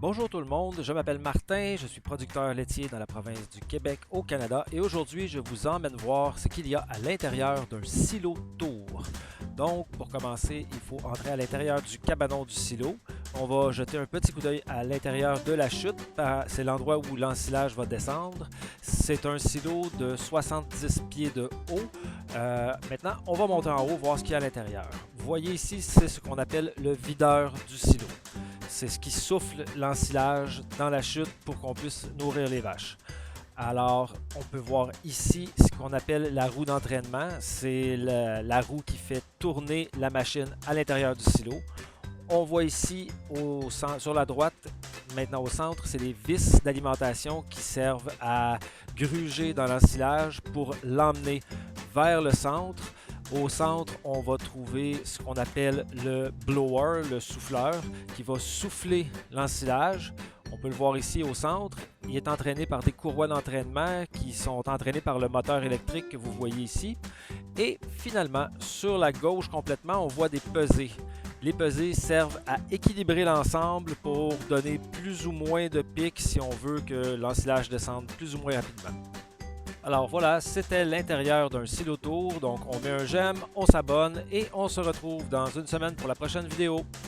Bonjour tout le monde, je m'appelle Martin, je suis producteur laitier dans la province du Québec au Canada et aujourd'hui je vous emmène voir ce qu'il y a à l'intérieur d'un silo tour. Donc pour commencer, il faut entrer à l'intérieur du cabanon du silo. On va jeter un petit coup d'œil à l'intérieur de la chute, c'est l'endroit où l'ensilage va descendre. C'est un silo de 70 pieds de haut. Maintenant, on va monter en haut, voir ce qu'il y a à l'intérieur. Vous voyez ici, c'est ce qu'on appelle le videur du silo. C'est ce qui souffle l'ensilage dans la chute pour qu'on puisse nourrir les vaches. Alors, on peut voir ici ce qu'on appelle la roue d'entraînement. C'est la roue qui fait tourner la machine à l'intérieur du silo. On voit ici sur la droite, maintenant au centre, c'est les vis d'alimentation qui servent à gruger dans l'ensilage pour l'emmener vers le centre. Au centre, on va trouver ce qu'on appelle le blower, le souffleur, qui va souffler l'ensilage. On peut le voir ici au centre. Il est entraîné par des courroies d'entraînement qui sont entraînées par le moteur électrique que vous voyez ici. Et finalement, sur la gauche complètement, on voit des pesées. Les pesées servent à équilibrer l'ensemble pour donner plus ou moins de pic si on veut que l'ensilage descende plus ou moins rapidement. Alors voilà, c'était l'intérieur d'un silo tour. Donc on met un j'aime, on s'abonne et on se retrouve dans une semaine pour la prochaine vidéo.